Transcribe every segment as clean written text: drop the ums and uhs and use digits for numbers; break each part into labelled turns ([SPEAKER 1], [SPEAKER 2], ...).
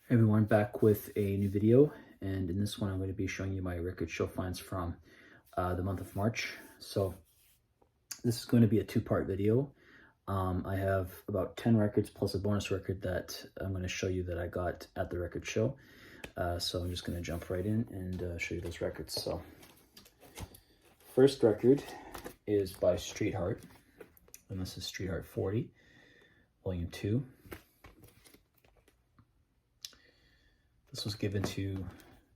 [SPEAKER 1] Everyone, back with a new video, and in this one I'm going to be showing you my record show finds from the month of March. So this is going to be a two-part video. I have about 10 records plus a bonus record that I'm going to show you that I got at the record show. So I'm just going to jump right in and show you those records. So first record is by Streetheart, and this is Streetheart 40, Volume 2. This was given to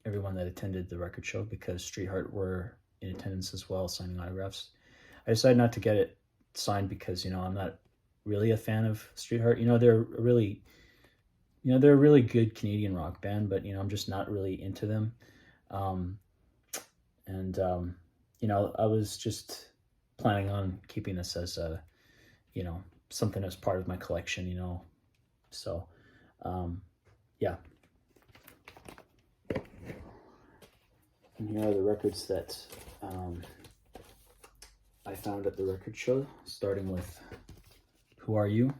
[SPEAKER 1] everyone that attended the record show because Streetheart were in attendance as well, signing autographs. I decided not to get it signed because, I'm not really a fan of Streetheart. They're a really good Canadian rock band, but, I'm just not really into them. I was just planning on keeping this as a, something as part of my collection, So, yeah. And here are the records that I found at the record show, starting with Who Are You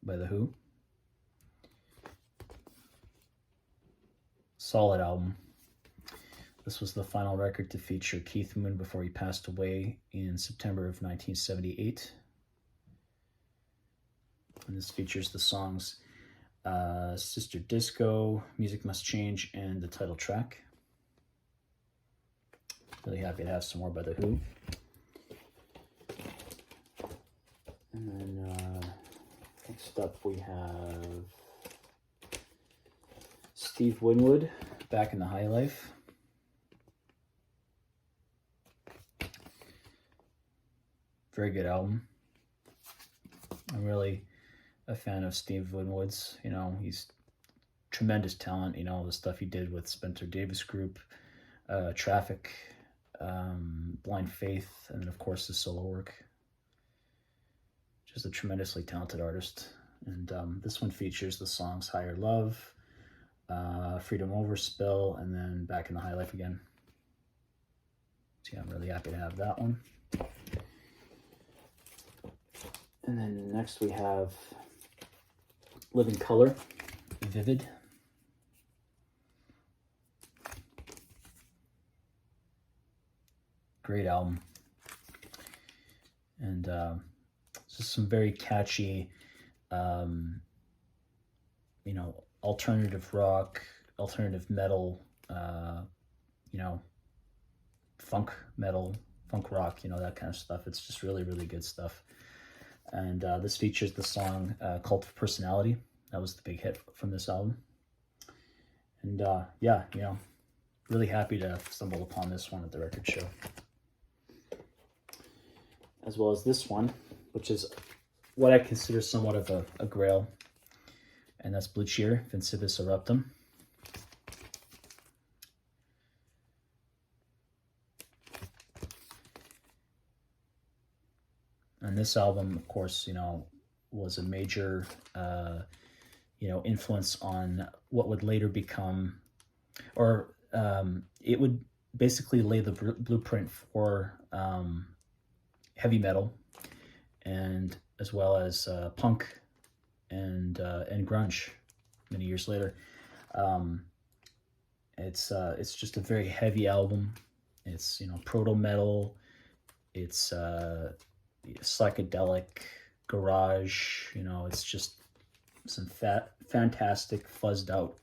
[SPEAKER 1] by The Who. Solid album. This was the final record to feature Keith Moon before he passed away in September of 1978. And this features the songs Sister Disco, Music Must Change, and the title track. Really happy to have some more by The Who. And then next up we have Steve Winwood, Back in the High Life. Very good album. I'm really a fan of Steve Winwood's. He's tremendous talent. The stuff he did with Spencer Davis Group, Traffic, Blind Faith, and then of course the solo work. Just a tremendously talented artist. And this one features the songs Higher Love, Freedom Over, Spill, and then Back in the High Life again. So yeah, I'm really happy to have that one. And then next we have Living Color, Vivid. Great album. And just some very catchy, alternative rock, alternative metal, funk metal, funk rock, that kind of stuff. It's just really, really good stuff. And this features the song Cult of Personality. That was the big hit from this album. And really happy to have stumbled upon this one at the record show. As well as this one, which is what I consider somewhat of a grail. And that's Blue Cheer, Vincebus Eruptum. And this album, of course, was a major, influence on what would later become, or it would basically lay the blueprint for heavy metal, and as well as punk and grunge many years later. It's just a very heavy album. It's proto metal. It's psychedelic garage. It's just some fantastic fuzzed out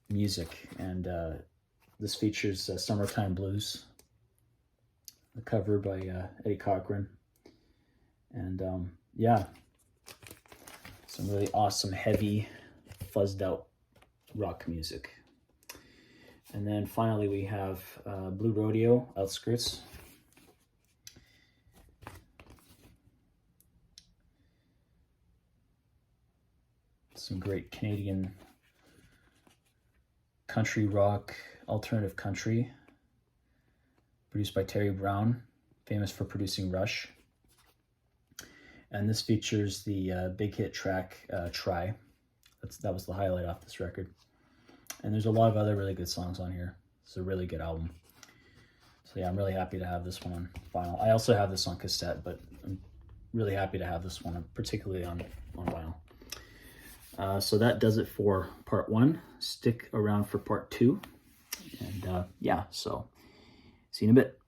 [SPEAKER 1] music. And this features Summertime Blues, the cover by Eddie Cochran. And some really awesome, heavy, fuzzed out rock music. And then finally we have Blue Rodeo, Outskirts. Some great Canadian country rock, alternative country, produced by Terry Brown, famous for producing Rush. And this features the big hit track, Try. That was the highlight off this record. And there's a lot of other really good songs on here. It's a really good album. So yeah, I'm really happy to have this one on vinyl. I also have this on cassette, but I'm really happy to have this one, particularly on vinyl. So that does it for part 1. Stick around for part 2. And yeah, so see you in a bit.